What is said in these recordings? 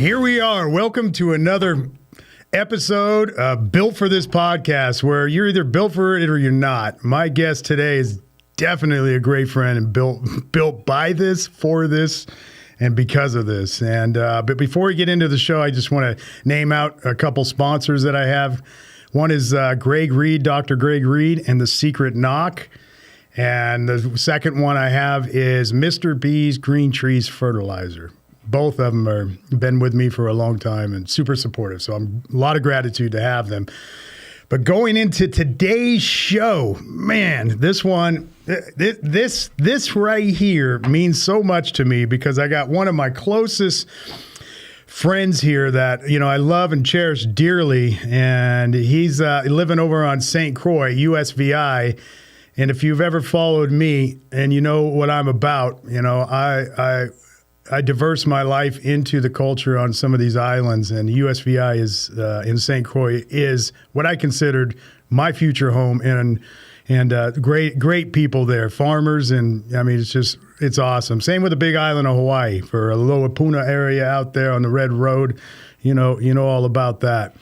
Here we are. Welcome to another episode built for this podcast, where you're either built for it or you're not. My guest today is definitely a great friend and built by this, for this, and because of this. And but before we get into the show, I just want to name out a couple sponsors that I have. One is Greg Reed, Dr. Greg Reed, and The Secret Knock. And the second one I have is Mr. B's Green Trees Fertilizer. Both of them are been with me for a long time and super supportive. So I'm a lot of gratitude to have them. But going into today's show, man, this one, this right here means so much to me, because I got one of my closest friends here that, you know, I love and cherish dearly. And he's living over on St. Croix, USVI. And if you've ever followed me and you know what I'm about, you know, I diverse my life into the culture on some of these islands, and USVI is in St. Croix is what I considered my future home, and great people there, farmers, and I mean it's awesome. Same with the Big Island of Hawaii, for a Loapuna area out there on the Red Road, you know all about that,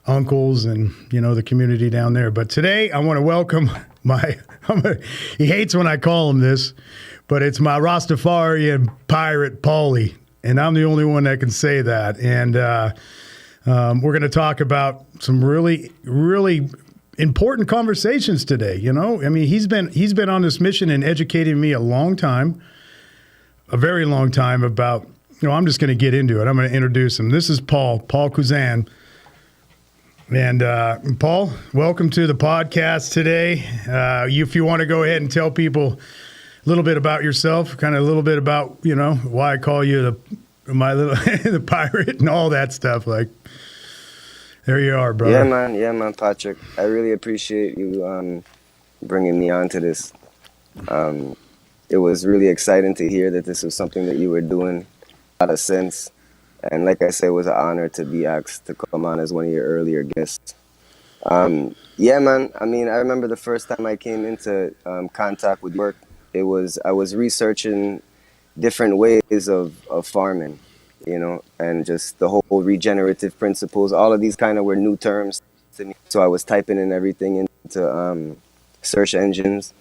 uncles and the community down there. But today I want to welcome he hates when I call him this, but it's my Rastafarian pirate, Paulie, and I'm the only one that can say that. And we're going to talk about some really, really important conversations today. I mean, he's been on this mission and educating me a very long time about. I'm just going to get into it. I'm going to introduce him. This is Paul Cusin. And Paul, welcome to the podcast today. If you want to go ahead and tell people a little bit about yourself, kind of a little bit about, why I call you the pirate and all that stuff. Like, there you are, brother. Yeah, man, Patrick. I really appreciate you bringing me on to this. It was really exciting to hear that this was something that you were doing. A lot of sense. And like I said, it was an honor to be asked to come on as one of your earlier guests. Yeah, man. I mean, I remember the first time I came into contact with work. I was researching different ways of farming, and just the whole regenerative principles. All of these kind of were new terms to me. So I was typing in everything into search engines.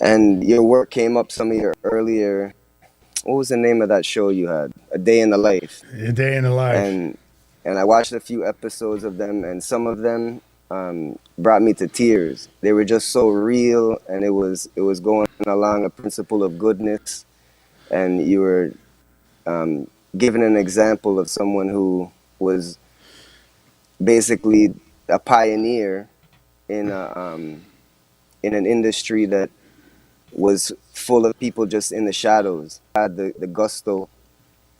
And your work came up, some of your earlier... What was the name of that show you had? A Day in the Life. A Day in the Life. And I watched a few episodes of them, and some of them brought me to tears. They were just so real, and it was going along a principle of goodness. And you were giving an example of someone who was basically a pioneer in an industry that was full of people just in the shadows, had the gusto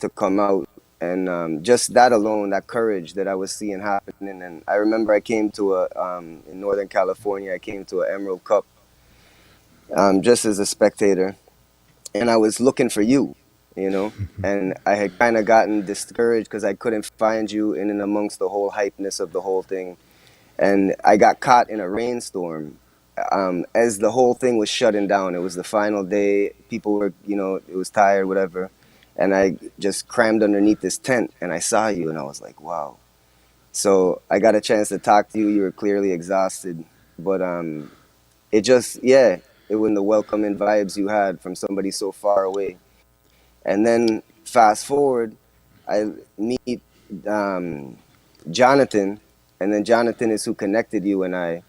to come out, and just that alone, that courage that I was seeing happening. And I remember I came to in Northern California, I came to an Emerald Cup just as a spectator, and I was looking for you, and I had kind of gotten discouraged because I couldn't find you in and amongst the whole hypeness of the whole thing. And I got caught in a rainstorm as the whole thing was shutting down. It was the final day. People were, it was tired, whatever. And I just crammed underneath this tent, and I saw you, and I was like, wow. So I got a chance to talk to you. You were clearly exhausted, but it was the welcoming vibes you had from somebody so far away. And then fast forward, I meet Jonathan, and then Jonathan is who connected you and I.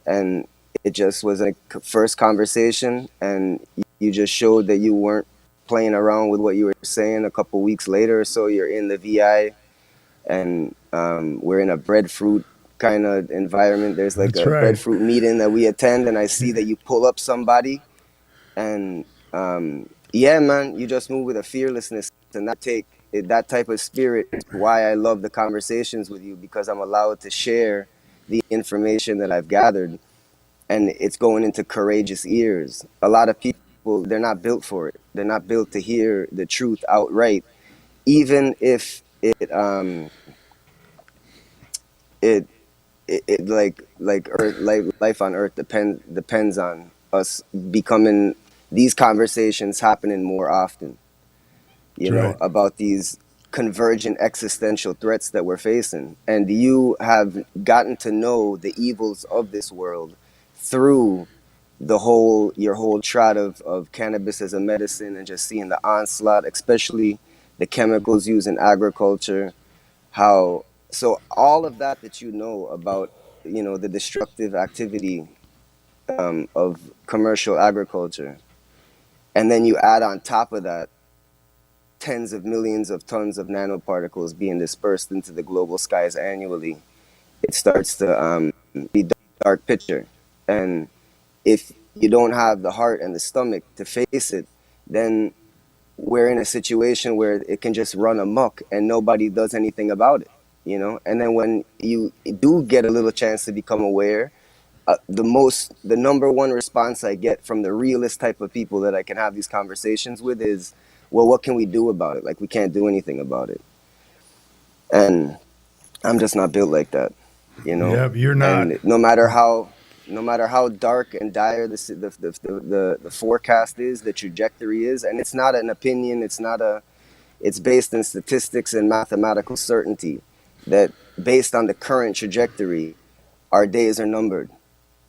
And it just was a first conversation, and you just showed that you weren't playing around with what you were saying. A couple weeks later or so, you're in the VI, and we're in a breadfruit kind of environment. There's like That's a right. breadfruit meeting that we attend, and I see that you pull up somebody, and yeah, man, you just move with a fearlessness, and that type of spirit is why I love the conversations with you, because I'm allowed to share the information that I've gathered. And it's going into courageous ears. A lot of people, they're not built for it. They're not built to hear the truth outright, even if it like Earth, life on Earth depends on us becoming, these conversations happening more often. Right. About these convergent existential threats that we're facing. And you have gotten to know the evils of this world through your whole trot of cannabis as a medicine, and just seeing the onslaught, especially the chemicals used in agriculture. How so all of that you know about, the destructive activity of commercial agriculture, and then you add on top of that tens of millions of tons of nanoparticles being dispersed into the global skies annually, it starts to be a dark picture. And if you don't have the heart and the stomach to face it, then we're in a situation where it can just run amok and nobody does anything about it. And then when you do get a little chance to become aware, the number one response I get from the realest type of people that I can have these conversations with is, well, what can we do about it? Like, we can't do anything about it. And I'm just not built like that, Yep, you're not. And no matter how dark and dire the forecast is, the trajectory is, and it's not an opinion, it's based in statistics and mathematical certainty that based on the current trajectory, our days are numbered.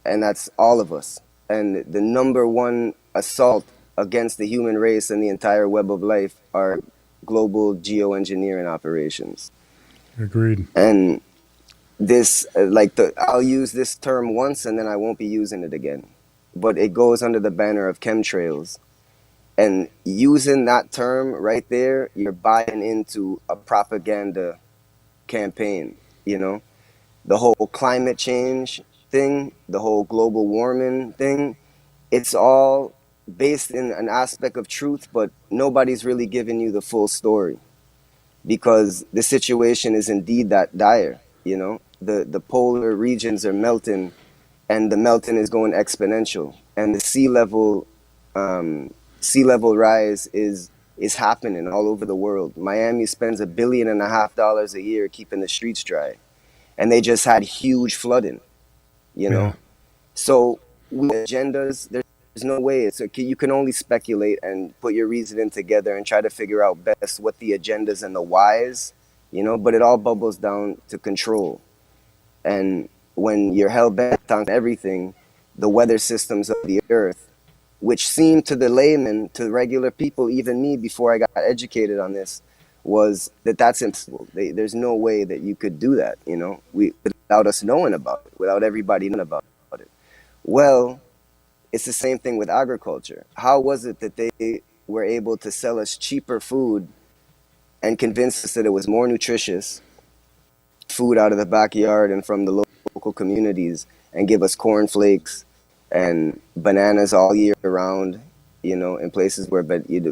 And that's all of us. And the number one assault against the human race and the entire web of life are global geoengineering operations. Agreed. And this, I'll use this term once and then I won't be using it again. But it goes under the banner of chemtrails. And using that term right there, you're buying into a propaganda campaign, The whole climate change thing, the whole global warming thing, it's all based in an aspect of truth, but nobody's really giving you the full story, because the situation is indeed that dire. The polar regions are melting, and the melting is going exponential, and the sea level rise is happening all over the world. Miami spends $1.5 billion a year keeping the streets dry, and they just had huge flooding. Yeah. So with agendas, there's no way. It's okay. You can only speculate and put your reasoning together and try to figure out best what the agendas and the whys, but it all bubbles down to control. And when you're hell bent on everything, the weather systems of the earth, which seem to the layman, to regular people, even me, before I got educated on this, was that's impossible. There's no way that you could do that, without us knowing about it, without everybody knowing about it. Well, it's the same thing with agriculture. How was it that they were able to sell us cheaper food and convince us that it was more nutritious, food out of the backyard and from the local communities, and give us cornflakes and bananas all year round, in places where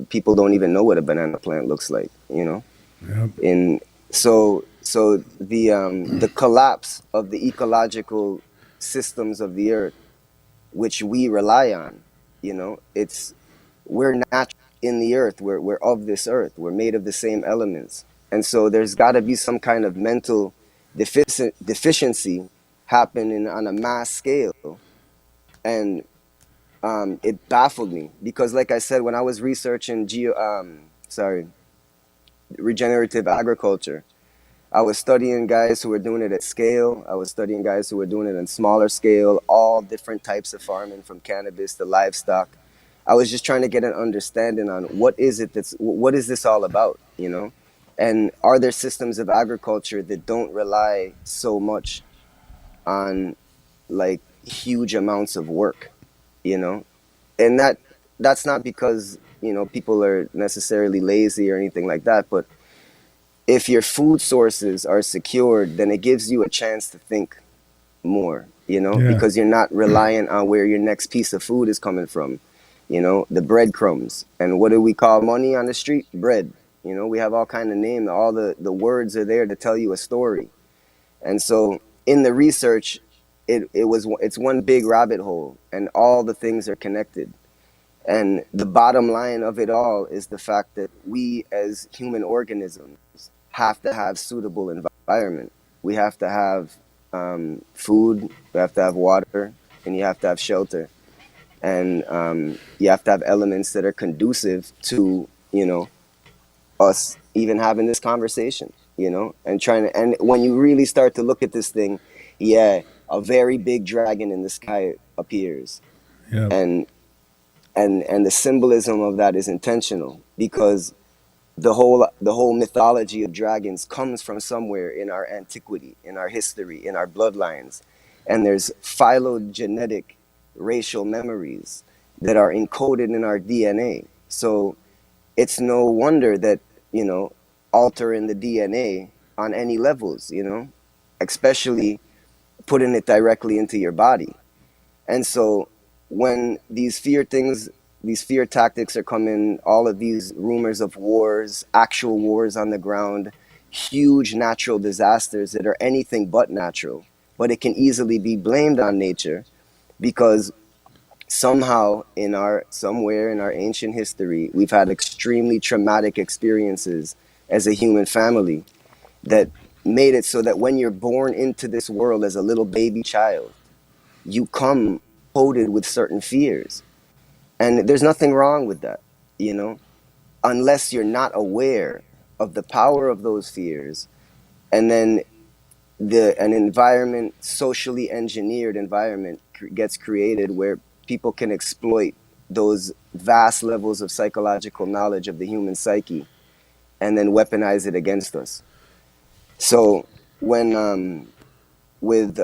people don't even know what a banana plant looks like, Yep. So the collapse of the ecological systems of the earth, which we rely on, we're natural in the earth. We're of this earth. We're made of the same elements, and so there's got to be some kind of mental deficiency happening on a mass scale. And it baffled me because, like I said, when I was researching regenerative agriculture, I was studying guys who were doing it at scale. I was studying guys who were doing it on smaller scale, all different types of farming, from cannabis to livestock. I was just trying to get an understanding on what is this all about, And are there systems of agriculture that don't rely so much on like huge amounts of work, And that's not because, people are necessarily lazy or anything like that, but if your food sources are secured, then it gives you a chance to think more, Yeah. because you're not reliant on where your next piece of food is coming from, the breadcrumbs. And what do we call money on the street? Bread. We have all kind of names. All the words are there to tell you a story. And so in the research, it's one big rabbit hole, and all the things are connected. And the bottom line of it all is the fact that we as human organisms have to have suitable environment. We have to have food, we have to have water, and you have to have shelter. And you have to have elements that are conducive to, us even having this conversation, and trying to, and when you really start to look at this thing, yeah, a very big dragon in the sky appears. Yep. And the symbolism of that is intentional, because the whole mythology of dragons comes from somewhere in our antiquity, in our history, in our bloodlines. And there's phylogenetic racial memories that are encoded in our DNA. So it's no wonder that, altering the DNA on any levels, especially putting it directly into your body. And so when these fear tactics are coming, all of these rumors of wars, actual wars on the ground, huge natural disasters that are anything but natural, but it can easily be blamed on nature, because somehow somewhere in our ancient history, we've had extremely traumatic experiences as a human family that made it so that when you're born into this world as a little baby child, you come coded with certain fears. And there's nothing wrong with that, unless you're not aware of the power of those fears. And then an environment, socially engineered environment, gets created where people can exploit those vast levels of psychological knowledge of the human psyche and then weaponize it against us. So when with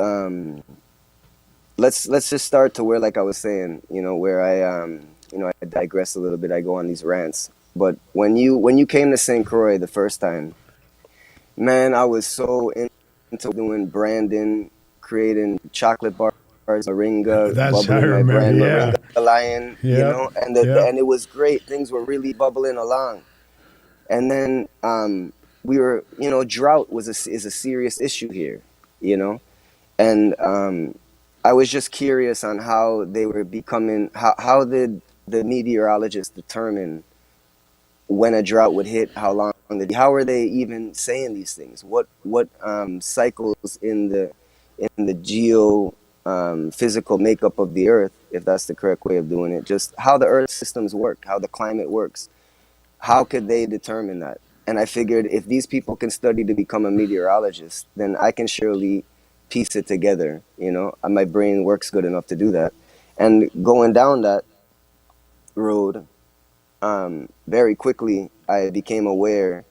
let's just start to where, like I was saying, where I digress a little bit, I go on these rants. But when you came to St. Croix the first time, man, I was so into doing branding, creating chocolate bars, Moringa, That's, I bubbling my remember. brand, Yeah. Moringa Lion, Yep. and Yep. it was great. Things were really bubbling along. And then we were, drought is a serious issue here, and I was just curious on how they were becoming. How did the meteorologists determine when a drought would hit? How long? How are they even saying these things? What cycles in the physical makeup of the Earth, if that's the correct way of doing it? Just how the Earth systems work, how the climate works. How could they determine that? And I figured, if these people can study to become a meteorologist, then I can surely piece it together. And my brain works good enough to do that. And going down that road, very quickly, I became aware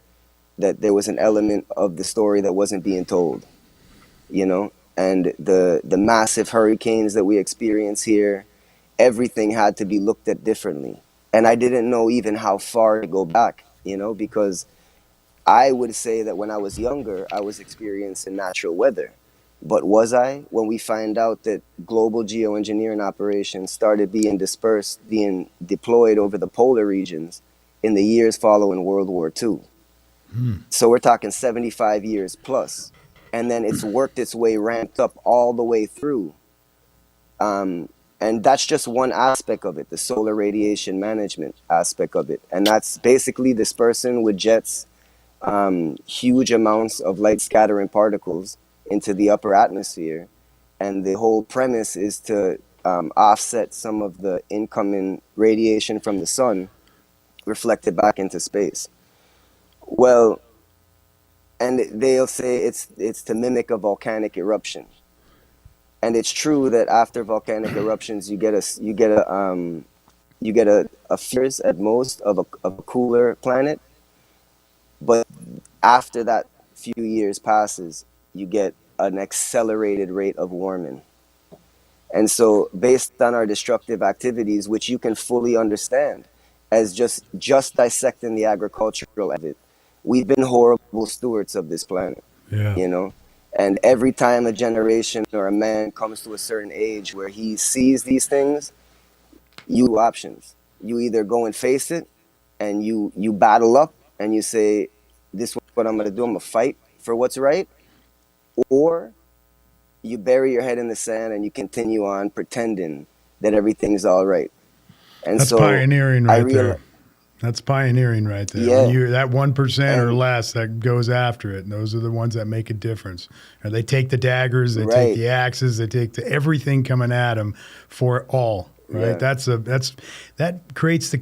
that there was an element of the story that wasn't being told, and the massive hurricanes that we experience here, everything had to be looked at differently. And I didn't know even how far to go back, because I would say that when I was younger, I was experiencing natural weather. But was I? When we find out that global geoengineering operations started being dispersed, being deployed over the polar regions in the years following World War II. So we're talking 75 years plus. And then it's worked its way, ramped up all the way through. And that's just one aspect of it, the solar radiation management aspect of it. And that's basically dispersing with jets huge amounts of light scattering particles into the upper atmosphere. And the whole premise is to offset some of the incoming radiation from the sun, reflected back into space. Well, and they'll say it's to mimic a volcanic eruption. And it's true that after volcanic eruptions, you get a fears at most of a cooler planet. But after that few years passes, you get an accelerated rate of warming. And so based on our destructive activities, which you can fully understand as just dissecting the agricultural of it, we've been horrible stewards of this planet, Yeah. you know? And every time a generation or a man comes to a certain age where he sees these things, you options. You either go and face it and you battle up and you say, this is what I'm going to do. I'm going to fight for what's right. Or you bury your head in the sand and you continue on pretending that everything's all right. And That's so pioneering I right there. realized, That's pioneering right there. When yeah, you that 1% or and less that goes after it, and those are the ones that make a difference. And they take the daggers, they take right, the axes, they take everything coming at them for it all. Right. yeah, That creates the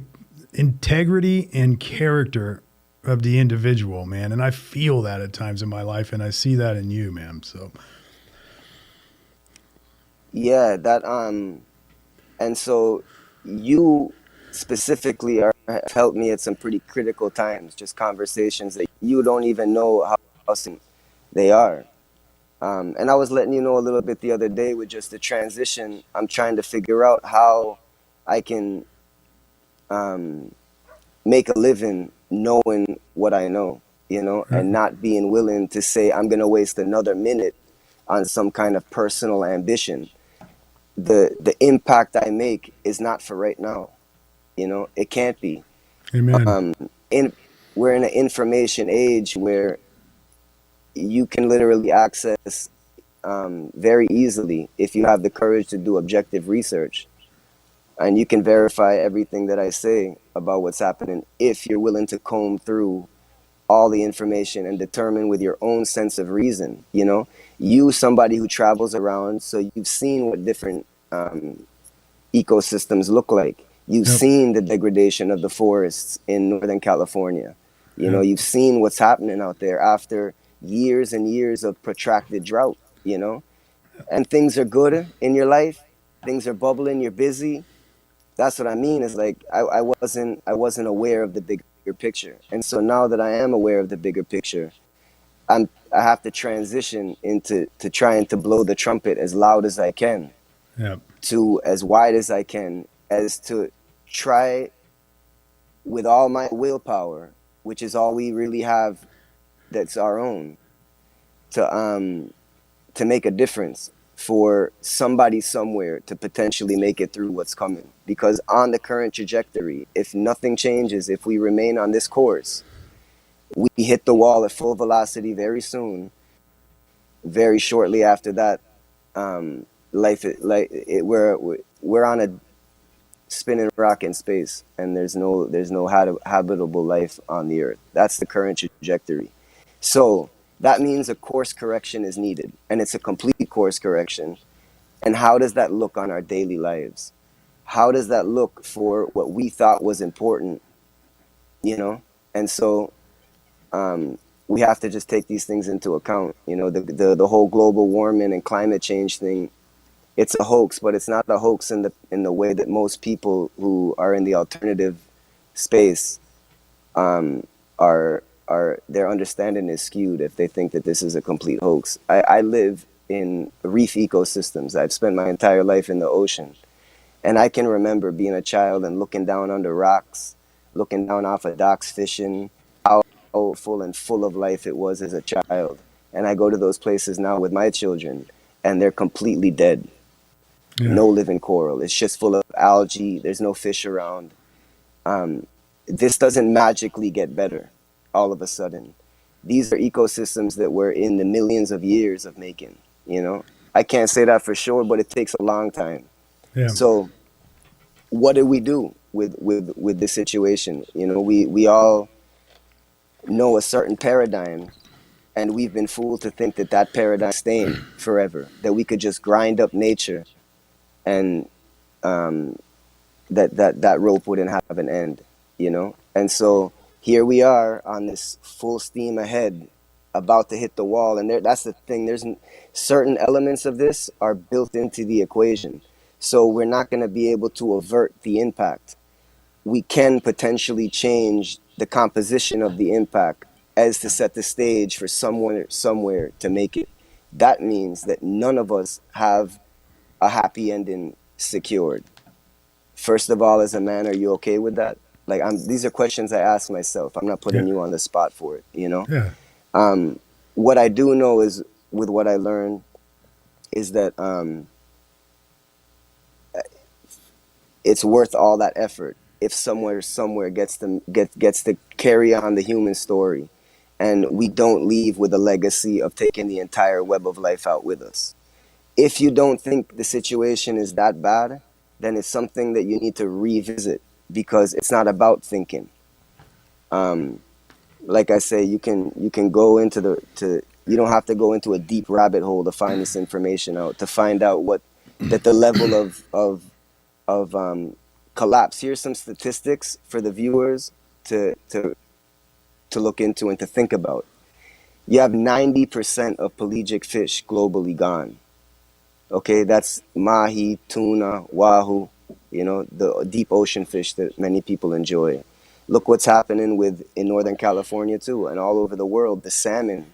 integrity and character of the individual, man. And I feel that at times in my life, and I see that in you, man. So Yeah, and so you specifically have helped me at some pretty critical times, just conversations that you don't even know how soon they are. And I was letting you know a little bit the other day with just the transition. I'm trying to figure out how I can um, make a living knowing what I know, and not being willing to say I'm going to waste another minute on some kind of personal ambition. The impact I make is not for right now. It can't be. amen. Um, in We're in an information age where you can literally access very easily if you have the courage to do objective research, and you can verify everything that I say about what's happening if you're willing to comb through all the information and determine with your own sense of reason. You, somebody who travels around, so you've seen what different ecosystems look like. You've Yep. seen the degradation of the forests in Northern California. Yep. You've seen what's happening out there after years and years of protracted drought, and things are good in your life. Things are bubbling. You're busy. That's what I mean. Is like I wasn't aware of the bigger picture, and so now that I am aware of the bigger picture, I have to transition into to trying to blow the trumpet as loud as I can, Yep. to as wide as I can, as to try with all my willpower, which is all we really have that's our own, to make a difference for somebody somewhere to potentially make it through what's coming. Because on the current trajectory, if nothing changes, if we remain on this course, we hit the wall at full velocity very soon. Very shortly after that, we're on a spinning rock in space, and there's no habitable life on the earth. That's the current trajectory. So that means a course correction is needed, and it's a complete course correction. And how does that look on our daily lives? How does that look for what we thought was important? And so we have to just take these things into account. The whole global warming and climate change thing, it's a hoax, but it's not a hoax in the way that most people who are in the alternative space are their understanding is skewed if they think that this is a complete hoax. I live in reef ecosystems. I've spent my entire life in the ocean, and I can remember being a child and looking down under rocks, looking down off of docks, fishing, how full of life it was as a child. And I go to those places now with my children, and they're completely dead. Yeah. No living coral. It's just full of algae. There's no fish around. This doesn't magically get better all of a sudden. These are ecosystems that were in the millions of years of making. I can't say that for sure, but it takes a long time. Yeah. So what do we do with this situation? We all know a certain paradigm, and we've been fooled to think that that paradigm is staying forever, that we could just grind up nature, and that rope wouldn't have an end. And so here we are on this full steam ahead, about to hit the wall. And that's the thing. There's certain elements of this are built into the equation, so we're not going to be able to avert the impact. We can potentially change the composition of the impact as to set the stage for someone somewhere to make it. That means that none of us have a happy ending secured. First of all, as a man, are you okay with that? Like, these are questions I ask myself. I'm not putting Yeah. you on the spot for it. Yeah. What I do know is, with what I learned, is that it's worth all that effort if somewhere gets to carry on the human story, and we don't leave with a legacy of taking the entire web of life out with us. If you don't think the situation is that bad, then it's something that you need to revisit, because it's not about thinking. Like I say, you can go into you don't have to go into a deep rabbit hole to find this information out, to find out that the level of collapse. Here's some statistics for the viewers to to look into and to think about. You have 90% of pelagic fish globally gone. Okay, that's mahi, tuna, wahoo, the deep ocean fish that many people enjoy. Look what's happening in Northern California too, and all over the world. The salmon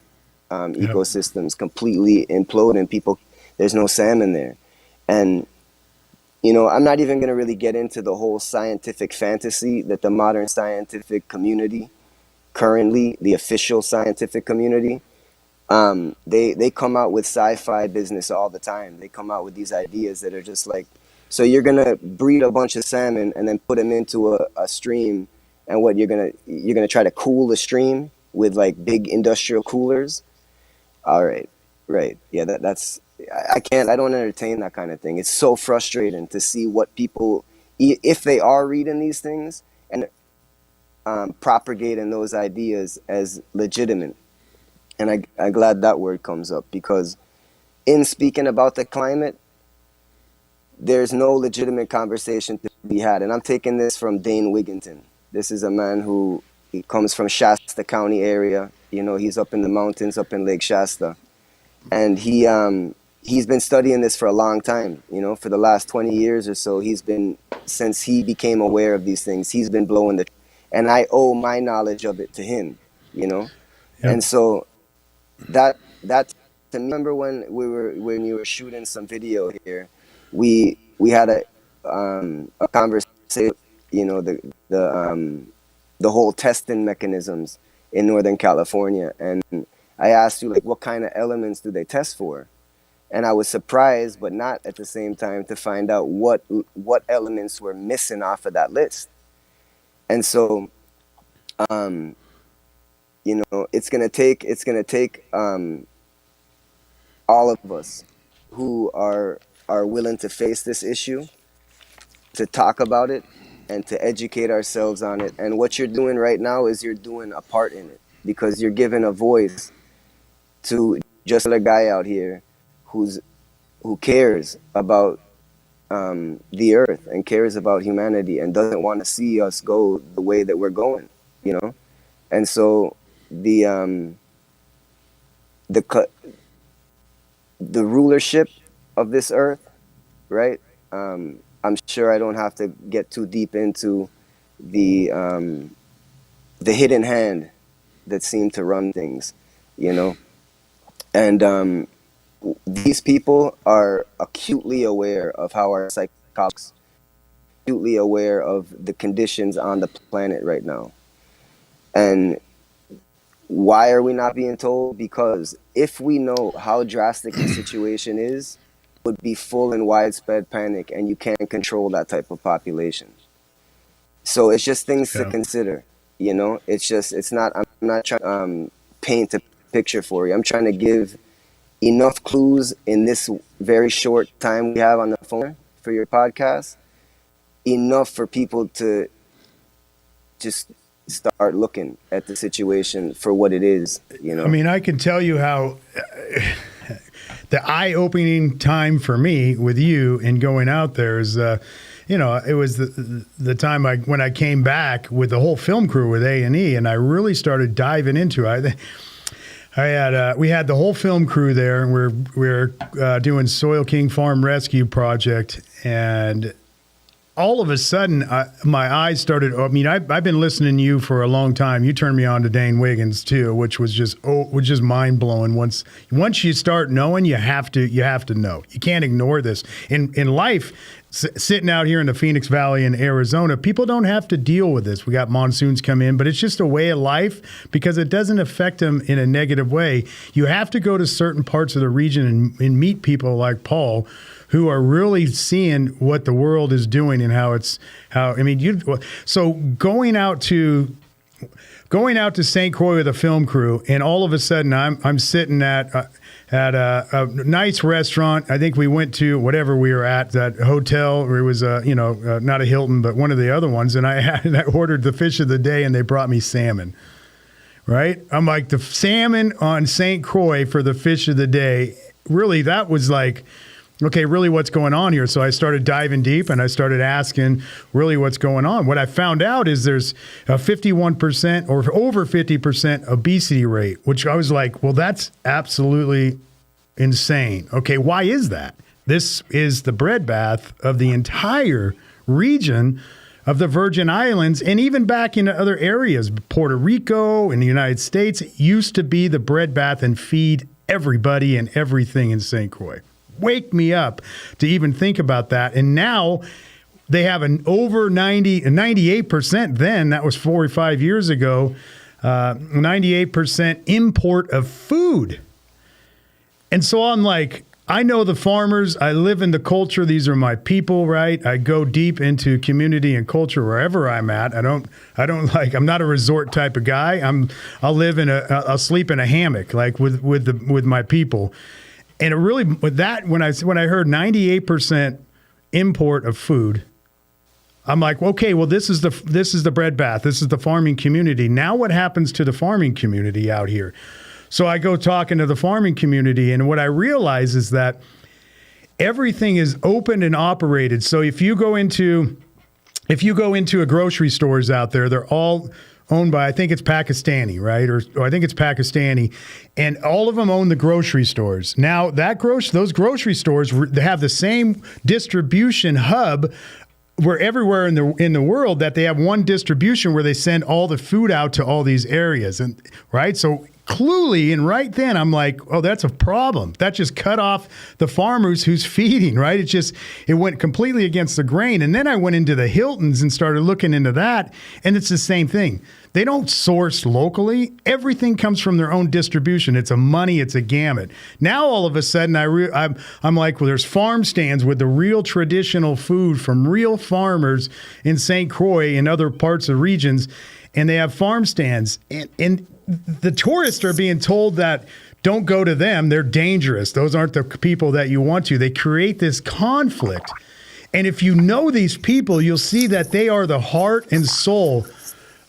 Yep. ecosystems completely imploding. There's no salmon there. And I'm not even going to really get into the whole scientific fantasy that the modern scientific community, currently the official scientific community, they come out with sci-fi business all the time. They come out with these ideas that are just like, so you're going to breed a bunch of salmon and then put them into a stream, and what you're going to try to cool the stream with like big industrial coolers. All right. Right. Yeah, I don't entertain that kind of thing. It's so frustrating to see what people, if they are reading these things and propagating those ideas as legitimate. And I'm glad that word comes up, because in speaking about the climate, there's no legitimate conversation to be had. And I'm taking this from Dane Wigington. This is a man he comes from Shasta County area. He's up in the mountains, up in Lake Shasta. And he's been studying this for a long time, for the last 20 years or so. Since he became aware of these things, he's been blowing and I owe my knowledge of it to him, Yep. And so that to me, remember when you were shooting some video here, we had a conversation, the whole testing mechanisms in Northern California. And I asked you, like, what kind of elements do they test for? And I was surprised, but not at the same time, to find out what elements were missing off of that list. And so, it's gonna take all of us who are willing to face this issue, to talk about it, and to educate ourselves on it. And what you're doing right now is you're doing a part in it, because you're giving a voice to just a guy out here who cares about the earth and cares about humanity and doesn't want to see us go the way that we're going, And so the rulership of this earth, right? I'm sure I don't have to get too deep into the hidden hand that seemed to run things, And these people are acutely aware of how our psychology, acutely aware of the conditions on the planet right now. And why are we not being told? Because if we know how drastic the situation is, it would be full and widespread panic, and you can't control that type of population. So it's just things to consider, I'm not trying to paint a picture for you. I'm trying to give enough clues in this very short time we have on the phone for your podcast, enough for people to just start looking at the situation for what it is, I mean, I can tell you how the eye-opening time for me with you and going out there is, it was the time when I came back with the whole film crew with A&E, and I really started diving into it. We had the whole film crew there, and we're doing Soil King Farm Rescue Project, and all of a sudden, my eyes started. I mean, I've been listening to you for a long time. You turned me on to Dane Wiggins too, which was just mind blowing. Once you start knowing, you have to know. You can't ignore this in life. Sitting out here in the Phoenix Valley in Arizona, people don't have to deal with this. We got monsoons come in, but it's just a way of life because it doesn't affect them in a negative way. You have to go to certain parts of the region and meet people like Paul, who are really seeing what the world is doing and so going out to St. Croix with a film crew, and all of a sudden I'm sitting at a nice restaurant. I think we went to whatever we were at, that hotel, where it was not a Hilton, but one of the other ones, and I ordered the fish of the day, and they brought me salmon. Right? I'm like, the salmon on St. Croix for the fish of the day. Really, that was like, okay, really what's going on here? So I started diving deep and I started asking really what's going on. What I found out is there's a 51% or over 50% obesity rate, which I was like, well, that's absolutely insane. Okay, why is that? This is the breadbath of the entire region of the Virgin Islands, and even back into other areas, Puerto Rico and the United States, it used to be the breadbath and feed everybody and everything in St. Croix. Wake me up to even think about that. And now they have an over 98% then, that was 4 or 5 years ago, 98% import of food. And so I'm like, I know the farmers. I live in the culture. These are my people, right? I go deep into community and culture wherever I'm at. I don't like. I'm not a resort type of guy. I'll sleep in a hammock, like with my people. And it really, with that, when I heard 98% import of food, I'm like, okay, well, this is the breadbath. This is the farming community. Now, what happens to the farming community out here? So I go talking to the farming community, and what I realize is that everything is open and operated. So if you go into a grocery stores out there, they're all owned by, I think it's Pakistani, right? Or I think it's Pakistani, and all of them own the grocery stores. Now those grocery stores, they have the same distribution hub where everywhere in the world, that they have one distribution where they send all the food out to all these areas, and right. So cluely, and right then I'm like, oh, that's a problem. That just cut off the farmers who's feeding, right? It went completely against the grain. And then I went into the Hiltons and started looking into that, and it's the same thing. They don't source locally. Everything comes from their own distribution. It's a gamut. Now all of a sudden I'm like, well, there's farm stands with the real traditional food from real farmers in St. Croix and other parts of regions, and they have farm stands, and the tourists are being told that don't go to them. They're dangerous. Those aren't the people that you want to. They create this conflict. And if you know these people, you'll see that they are the heart and soul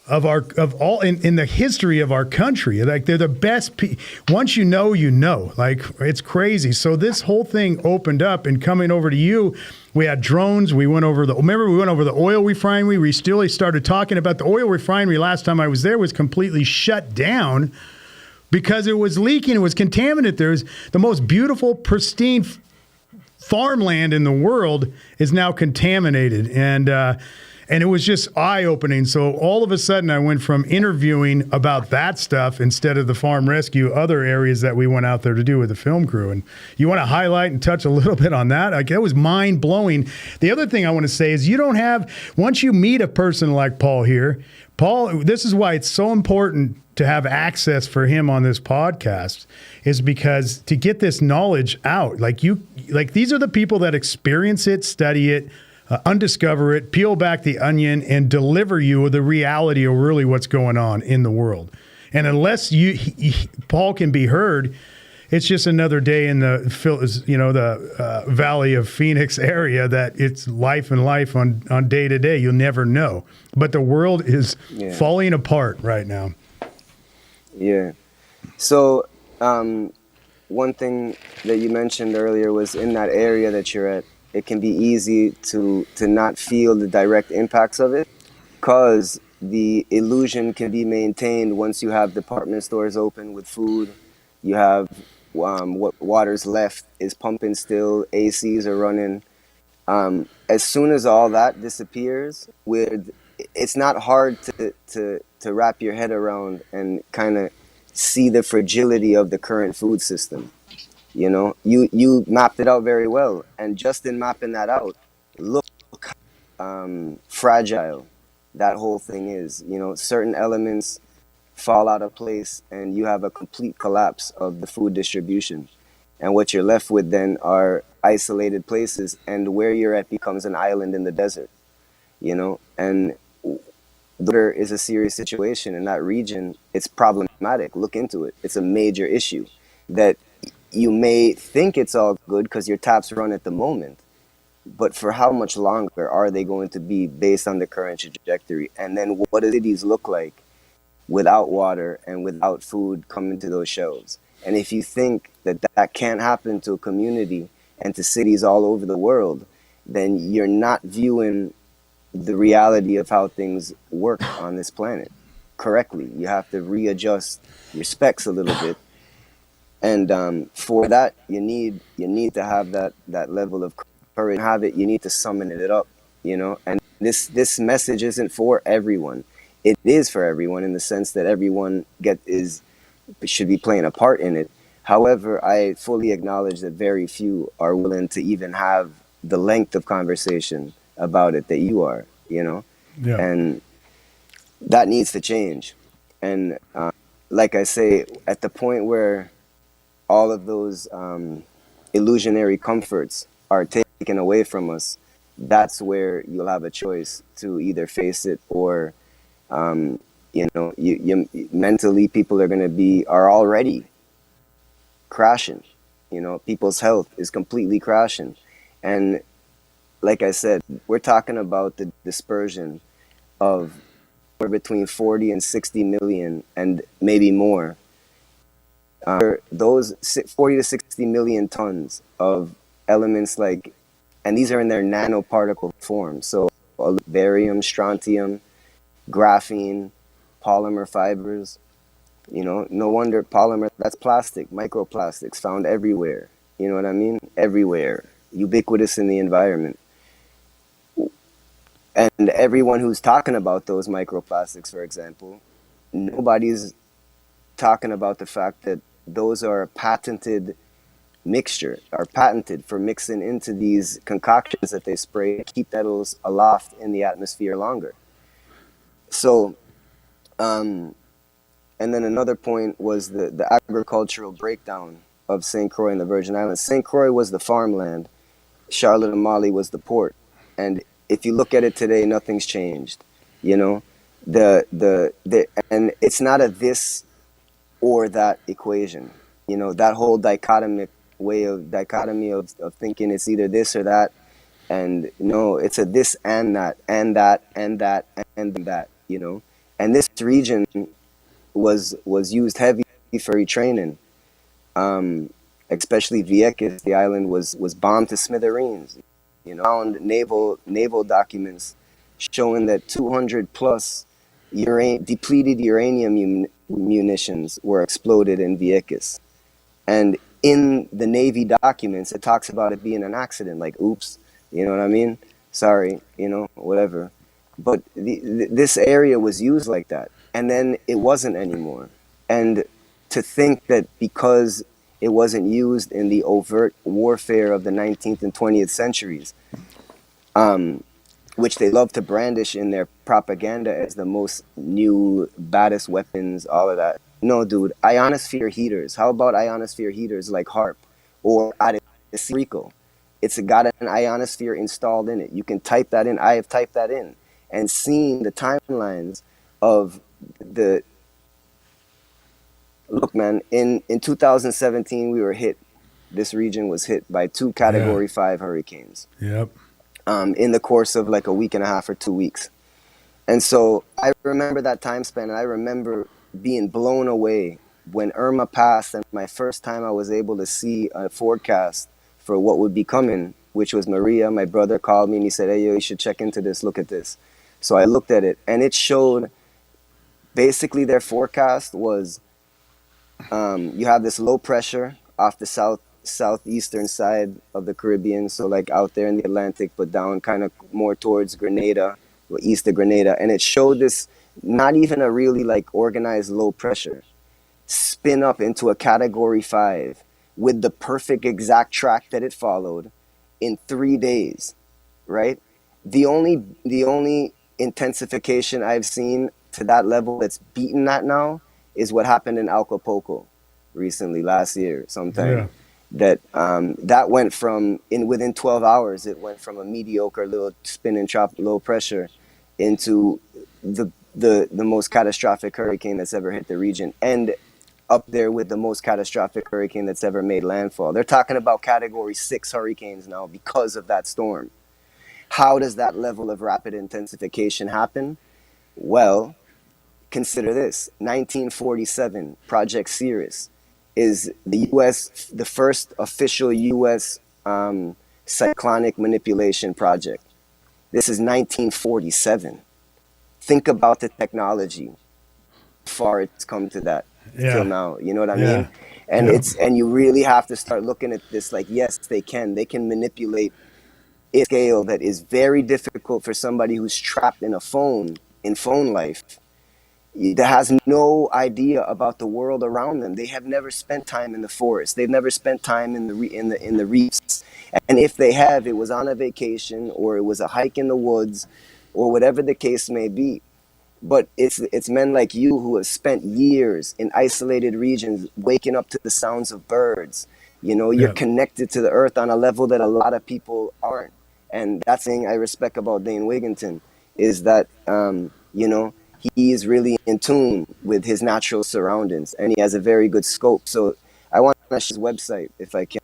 of all in the history of our country. Like, they're the best. Once you know, like, it's crazy. So this whole thing opened up, and coming over to you, we had drones. We went over the oil refinery. We still started talking about the oil refinery. Last time I was there was completely shut down because it was leaking. It was contaminated. There's the most beautiful, pristine farmland in the world is now contaminated. And it was just eye-opening. So all of a sudden, I went from interviewing about that stuff instead of the farm rescue, other areas that we went out there to do with the film crew. And you want to highlight and touch a little bit on that? Like, that was mind-blowing. The other thing I want to say is once you meet a person like Paul here, this is why it's so important to have access for him on this podcast, is because to get this knowledge out, these are the people that experience it, study it, undiscover it, peel back the onion, and deliver you the reality of really what's going on in the world. And unless Paul can be heard, it's just another day in the Valley of Phoenix area that it's life and life on day to day. You'll never know. But the world is falling apart right now. Yeah. So one thing that you mentioned earlier was in that area that you're at, it can be easy to not feel the direct impacts of it, because the illusion can be maintained once you have department stores open with food. You have what water's left is pumping still, ACs are running. As soon as all that disappears, it's not hard to wrap your head around and kind of see the fragility of the current food system. You know, you mapped it out very well, and just in mapping that out, look fragile that whole thing is. You know, certain elements fall out of place, and you have a complete collapse of the food distribution. And what you're left with then are isolated places, and where you're at becomes an island in the desert. You know, and there is a serious situation in that region. It's problematic. Look into it. It's a major issue that you may think it's all good because your taps run at the moment, but for how much longer are they going to be based on the current trajectory? And then what do cities look like without water and without food coming to those shelves? And if you think that can't happen to a community and to cities all over the world, then you're not viewing the reality of how things work on this planet correctly. You have to readjust your specs a little bit, and for that you need to have that level of courage. Have it, you need to summon it up, and this message isn't for everyone. It is for everyone in the sense that everyone should be playing a part in it. However, I fully acknowledge that very few are willing to even have the length of conversation about it that you are, Yeah. and that needs to change. And like I say, at the point where all of those illusionary comforts are taken away from us, that's where you'll have a choice to either face it or, mentally, people are already crashing. People's health is completely crashing. And like I said, we're talking about the dispersion of between 40 and 60 million and maybe more. Those 40 to 60 million tons of elements and these are in their nanoparticle form. So barium, strontium, graphene, polymer fibers, no wonder polymer, that's plastic, microplastics found everywhere. You know what I mean? Everywhere, ubiquitous in the environment. And everyone who's talking about those microplastics, for example, nobody's talking about the fact that those are patented for mixing into these concoctions that they spray to keep metals aloft in the atmosphere longer. So, and then another point was the agricultural breakdown of St. Croix and the Virgin Islands. St. Croix was the farmland, Charlotte Amalie was the port. And if you look at it today, nothing's changed. And it's not a this or that equation. That whole dichotomy of thinking it's either this or that. And no, it's a this and that and that and that and that. And this region was used heavy for retraining. Especially Vieques, the island was bombed to smithereens. Found naval documents showing that 200 plus depleted uranium munitions were exploded in Vieques. And in the Navy documents, it talks about it being an accident, like, oops, you know what I mean? Sorry, whatever. But this area was used like that. And then it wasn't anymore. And to think that because it wasn't used in the overt warfare of the 19th and 20th centuries, which they love to brandish in their propaganda as the most new, baddest weapons, all of that. No, dude, ionosphere heaters. How about ionosphere heaters like HARP or Rico? It's got an ionosphere installed in it. You can type that in. I have typed that in and seen the timelines of the... Look, man, in 2017, this region was hit by 2 Category 5 hurricanes. Yep. In the course of like a week and a half or 2 weeks. And so I remember that time span, and I remember being blown away when Irma passed, and my first time I was able to see a forecast for what would be coming, which was Maria. My brother called me and he said, hey, yo, you should check into this, look at this. So I looked at it, and it showed, basically their forecast was, you have this low pressure off the southeastern side of the Caribbean, so like out there in the Atlantic, but down kind of more towards Grenada, or east of Grenada. And it showed this, not even a really like organized low pressure, spin up into a Category 5 with the perfect exact track that it followed in 3 days, right? The only intensification I've seen to that level that's beaten that now is what happened in Acapulco recently, last year sometime. Yeah. That went from, within 12 hours, it went from a mediocre little spinning low pressure into the most catastrophic hurricane that's ever hit the region, and up there with the most catastrophic hurricane that's ever made landfall. They're talking about Category 6 hurricanes now because of that storm. How does that level of rapid intensification happen? Well, consider this. 1947, Project Cirrus is the first official U.S. cyclonic manipulation project. This is 1947. Think about the technology, far it's come to that till Yeah. now. You know what I mean? Yeah. And Yep. and you really have to start looking at this like, yes, they can manipulate a scale that is very difficult for somebody who's trapped in a phone, in phone life, that has no idea about the world around them. They have never spent time in the forest. They've never spent time in the reefs. And if they have, it was on a vacation or it was a hike in the woods or whatever the case may be. But it's men like you who have spent years in isolated regions, waking up to the sounds of birds. You know, you're Yep. connected to the earth on a level that a lot of people aren't. And that's the thing I respect about Dane Wigington, is that you know, he is really in tune with his natural surroundings, and he has a very good scope. So I want to share his website if I can.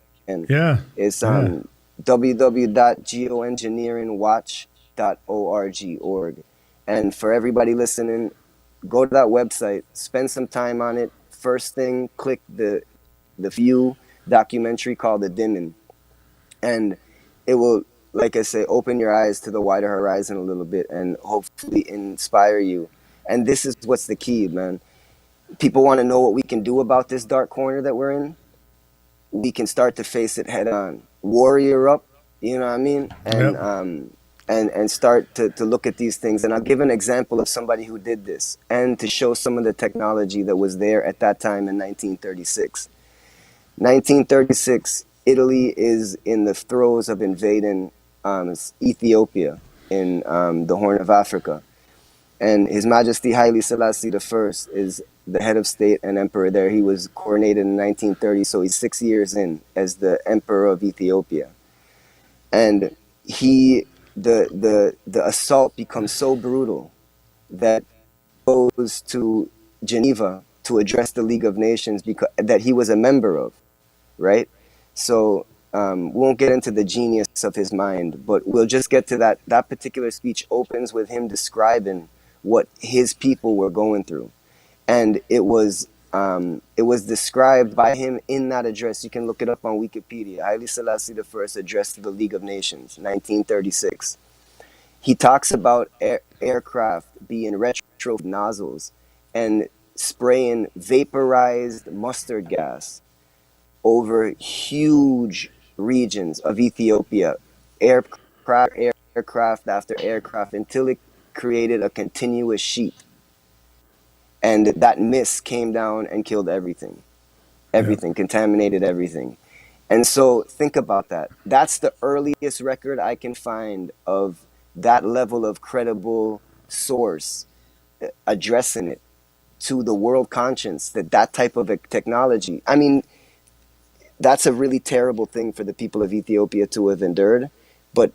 Yeah. It's Yeah. www.geoengineeringwatch.org. And for everybody listening, go to that website, spend some time on it. First thing, click the view documentary called The Dimming, and it will, like I say, open your eyes to the wider horizon a little bit and hopefully inspire you. And this is what's the key, man. People want to know what we can do about this dark corner that we're in. We can start to face it head on. Warrior up, you know what I mean? Yep. And start to look at these things. And I'll give an example of somebody who did this, and to show some of the technology that was there at that time in 1936. 1936, Italy is in the throes of invading Ethiopia in the Horn of Africa. And His Majesty Haile Selassie I is the head of state and emperor there. He was coronated in 1930, so he's 6 years in as the emperor of Ethiopia. And the assault becomes so brutal that he goes to Geneva to address the League of Nations because that he was a member of, right? So we won't get into the genius of his mind, but we'll just get to that. That particular speech opens with him describing what his people were going through, and it was described by him in that address. You can look it up on Wikipedia. Haile Selassie I address to the League of Nations, 1936. He talks about aircraft being retro nozzles and spraying vaporized mustard gas over huge regions of Ethiopia, aircraft, aircraft after aircraft, until it created a continuous sheet. And that mist came down and killed everything, Yep. everything, contaminated everything. And so think about that. That's the earliest record I can find of that level of credible source addressing it to the world conscience, that that type of a technology. I mean, that's a really terrible thing for the people of Ethiopia to have endured. But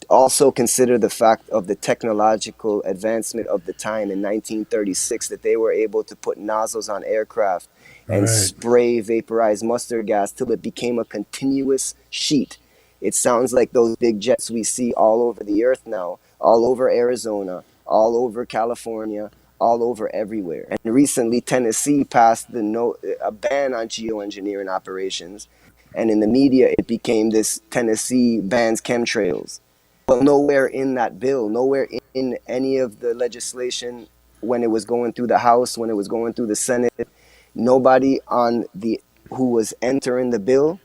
also consider the fact of the technological advancement of the time in 1936, that they were able to put nozzles on aircraft and Right. spray vaporized mustard gas till it became a continuous sheet. It sounds like those big jets we see all over the earth now, all over Arizona, all over California, all over everywhere. And recently, Tennessee passed a ban on geoengineering operations, and in the media, it became this Tennessee bans chemtrails. Well, nowhere in that bill, nowhere in any of the legislation, when it was going through the House, when it was going through the Senate, nobody on the who was entering the bill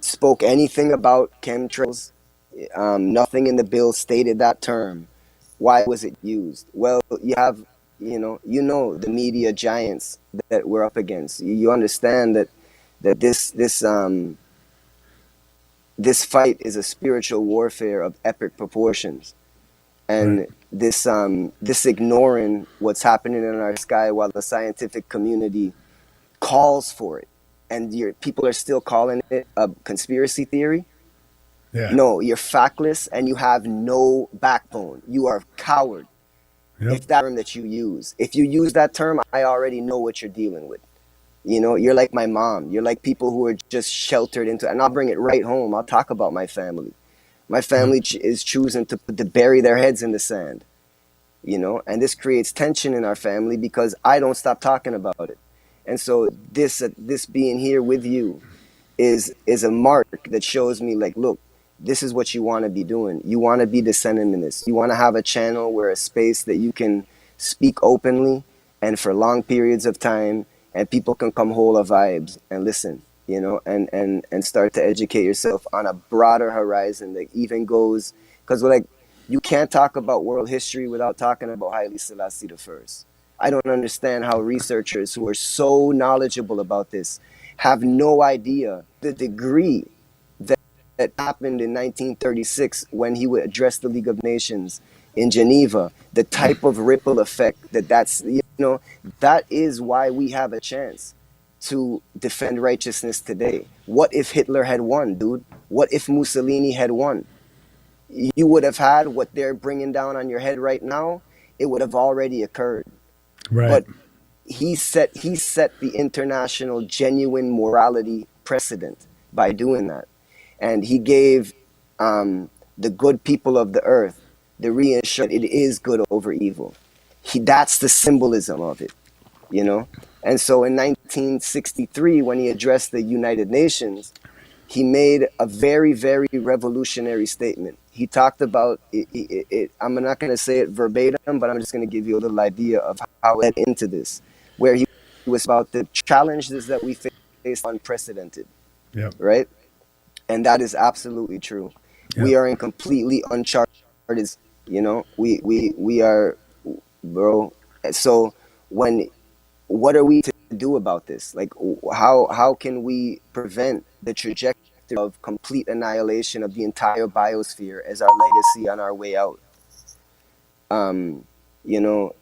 spoke anything about chemtrails. Nothing in the bill stated that term. Why was it used? Well, you have, the media giants that we're up against. You understand that this fight is a spiritual warfare of epic proportions, Right. and this ignoring what's happening in our sky while the scientific community calls for it, and people are still calling it a conspiracy theory. Yeah. No, you're factless and you have no backbone. You are a coward. Yep. If that term that you use, if you use that term, I already know what you're dealing with. You're like my mom. You're like people who are just sheltered into, and I'll bring it right home. I'll talk about my family. My Yep. family is choosing to bury their heads in the sand, and this creates tension in our family because I don't stop talking about it. And so this being here with you is a mark that shows me like, look, this is what you want to be doing. You want to be disseminationist. You want to have a channel where a space that you can speak openly and for long periods of time, and people can come whole of vibes and listen, you know, and start to educate yourself on a broader horizon that even goes, because like, you can't talk about world history without talking about Haile Selassie the First. I don't understand how researchers who are so knowledgeable about this have no idea the degree that happened in 1936 when he would address the League of Nations in Geneva, the type of ripple effect that's, you know, that is why we have a chance to defend righteousness today. What if Hitler had won, dude? What if Mussolini had won? You would have had what they're bringing down on your head right now. It would have already occurred. Right. But he set the international genuine morality precedent by doing that. And he gave the good people of the earth the reassurance it is good over evil. That's the symbolism of it, you know? And so in 1963, when he addressed the United Nations, he made a very, very revolutionary statement. He talked about it. I'm not going to say it verbatim, but I'm just going to give you a little idea of how it led into this, where he was about the challenges that we face unprecedented, Yep. right? And that is absolutely true. Yep. We are in completely uncharted, you know, we are, bro. So what are we to do about this? Like, how can we prevent the trajectory of complete annihilation of the entire biosphere as our legacy on our way out? You know,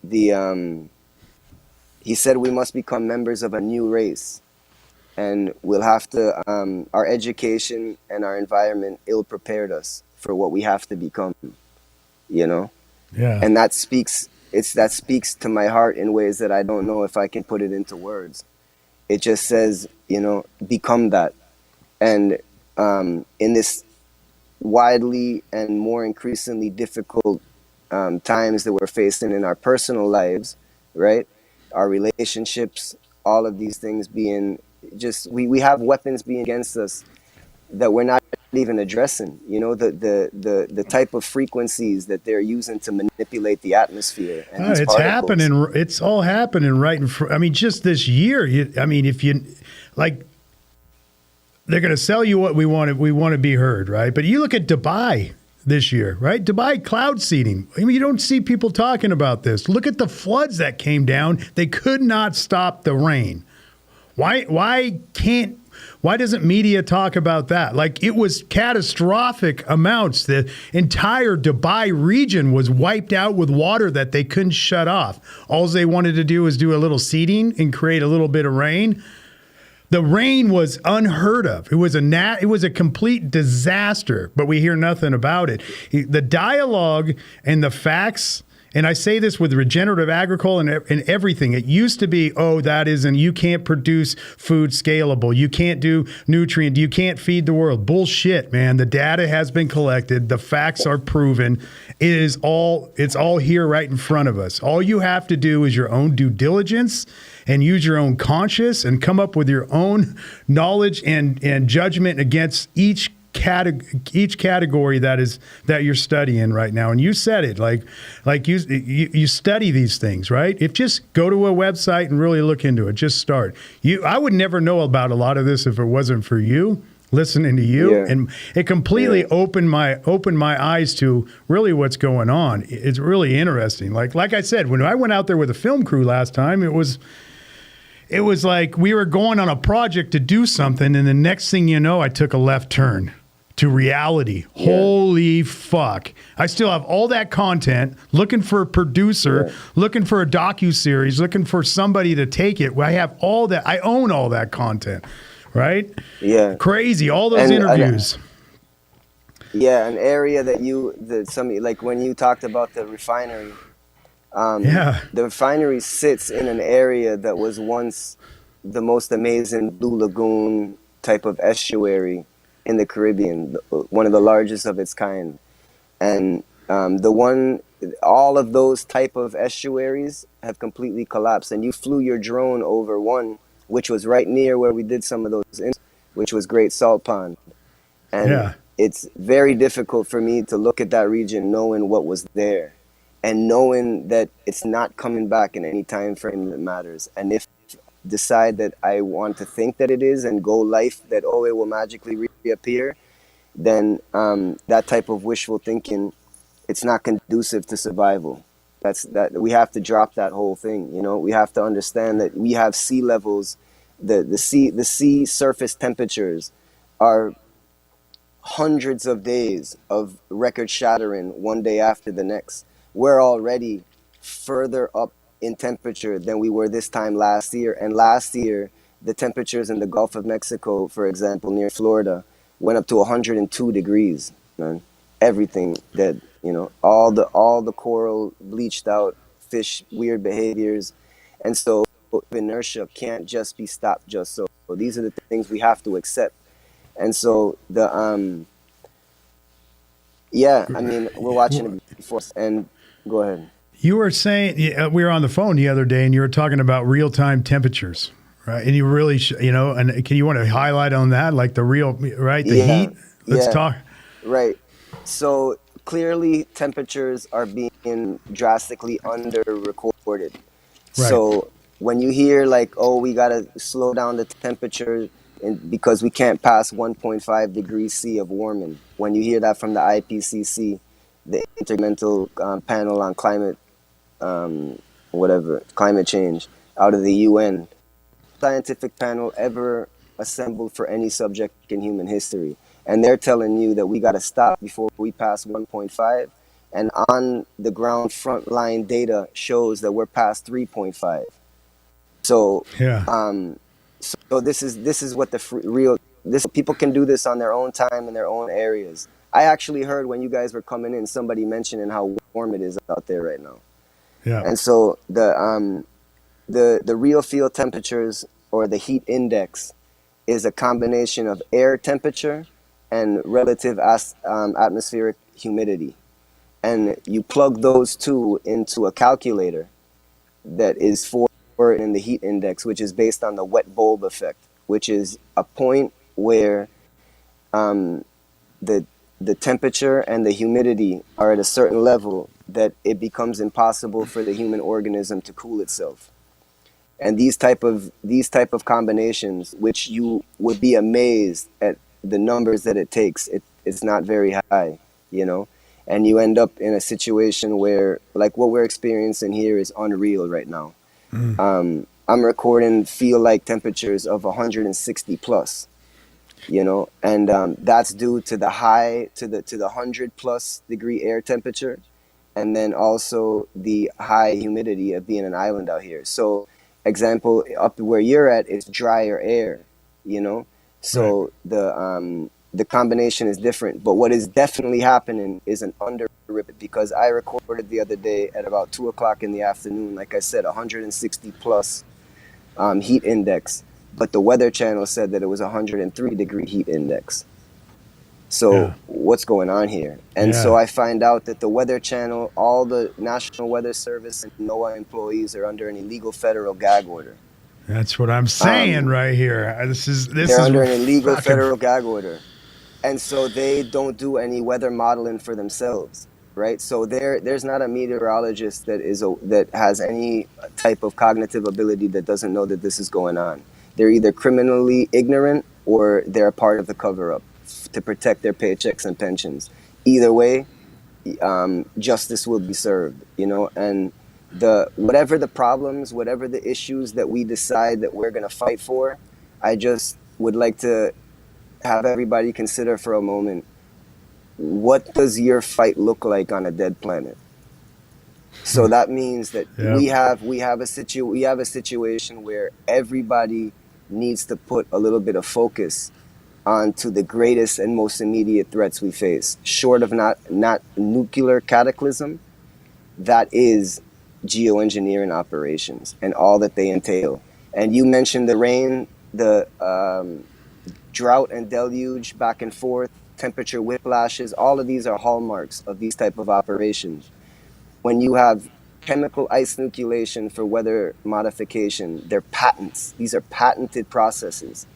he said we must become members of a new race, and we'll have to, our education and our environment ill prepared us for what we have to become, you know? Yeah. And that speaks to my heart in ways that I don't know if I can put it into words. It just says, you know, become that. And in this widely and more increasingly difficult times that we're facing in our personal lives, right? Our relationships, all of these things being just, we have weapons being against us that we're not even addressing, you know, the type of frequencies that they're using to manipulate the atmosphere and these It's particles. happening. It's all happening right in front. I mean, just this year, if you like, they're going to sell you what we want to be heard, right? But you look at Dubai this year, right? Dubai cloud seeding. I mean, you don't see people talking about this. Look at the floods that came down. They could not stop the rain. Why doesn't media talk about that? Like, it was catastrophic amounts. The entire Dubai region was wiped out with water that they couldn't shut off. All they wanted to do was do a little seeding and create a little bit of rain. The rain was unheard of. It was a complete disaster, but we hear nothing about it. The dialogue and the facts, and I say this with regenerative agriculture and everything. It used to be, you can't produce food scalable. You can't do nutrient. You can't feed the world. Bullshit, man. The data has been collected. The facts are proven. It's all here right in front of us. All you have to do is your own due diligence and use your own conscience and come up with your own knowledge and judgment against each category that you're studying right now. And you said it, like you study these things, right? If just go to a website and really look into it, just start. I would never know about a lot of this if it wasn't for you listening to you. Yeah. And it completely opened my eyes to really what's going on. It's really interesting. Like I said, when I went out there with a film crew last time, it was like we were going on a project to do something, and the next thing you know, I took a left turn to reality. Yeah. Holy fuck. I still have all that content, looking for a producer, looking for a docuseries, looking for somebody to take it. I have all that. I own all that content, right? Yeah. Crazy. All those interviews. An area like when you talked about the refinery, the refinery sits in an area that was once the most amazing Blue Lagoon type of estuary in the Caribbean, one of the largest of its kind. And all of those type of estuaries have completely collapsed. And you flew your drone over one, which was right near where we did some of those. which was Great Salt Pond. And Yeah. it's very difficult for me to look at that region knowing what was there and knowing that it's not coming back in any time frame that matters. And if decide that I want to think that it is and go life that, oh, it will magically reappear, then that type of wishful thinking, it's not conducive to survival. That we have to drop that whole thing. You know, we have to understand that we have sea levels, the sea surface temperatures are hundreds of days of record shattering one day after the next. We're already further up in temperature than we were this time last year. And last year, the temperatures in the Gulf of Mexico, for example, near Florida, went up to 102 degrees, man. Everything dead, you know, all the coral bleached out, fish weird behaviors. And so inertia can't just be stopped just so. These are the things we have to accept. And so yeah, I mean, we're watching it before. And go ahead. You were saying we were on the phone the other day, and you were talking about real time temperatures, right? And you really, and can you want to highlight on that, like the real, right? The Yeah, heat. Let's yeah, talk. right. So clearly, temperatures are being drastically under recorded. Right. So when you hear like, oh, we gotta slow down the temperature because we can't pass 1.5 degrees C of warming. When you hear that from the IPCC, the Intergovernmental Panel on Climate, climate change, out of the UN, scientific panel ever assembled for any subject in human history, and they're telling you that we got to stop before we pass 1.5, and on the ground frontline data shows that we're past 3.5. So Yeah. so this is what the real this people can do this on their own time in their own areas. I actually heard when you guys were coming in somebody mentioning how warm it is out there right now. Yeah. And so the real field temperatures, or the heat index, is a combination of air temperature and relative atmospheric humidity. And you plug those two into a calculator that is for in the heat index, which is based on the wet bulb effect, which is a point where um, the the temperature and the humidity are at a certain level that it becomes impossible for the human organism to cool itself. And these type of combinations, which you would be amazed at the numbers that it takes, it's not very high, you know. And you end up in a situation where, like, what we're experiencing here is unreal right now. Mm. I'm recording feel like temperatures of 160 plus, you know, and that's due to the high to the 100 plus degree air temperature, and then also the high humidity of being an island out here. So, example, up where you're at, it's drier air, you know. Right. So the combination is different. But what is definitely happening is an under because I recorded the other day at about 2 o'clock in the afternoon, like I said, 160 plus heat index. But the Weather Channel said that it was 103-degree heat index. So Yeah. what's going on here? And so Yeah. I find out that the Weather Channel, all the National Weather Service and NOAA employees are under an illegal federal gag order. That's what I'm saying Um, right here. This they're is under an illegal fucking. federal gag order, and so they don't do any weather modeling for themselves, right? So there's not a meteorologist that has any type of cognitive ability that doesn't know that this is going on. They're either criminally ignorant or they're a part of the cover up to protect their paychecks and pensions. Either way, justice will be served, you know. And the whatever the problems, whatever the issues that we decide that we're going to fight for, I just would like to have everybody consider for a moment, what does your fight look like on a dead planet? So that means that Yeah. we have a situation where everybody needs to put a little bit of focus onto the greatest and most immediate threats we face, short of not nuclear cataclysm. That is geoengineering operations and all that they entail. And you mentioned the rain, the drought and deluge back and forth, temperature whiplashes. All of these are hallmarks of these type of operations. When you have chemical ice nucleation for weather modification, they're patents. These are patented processes.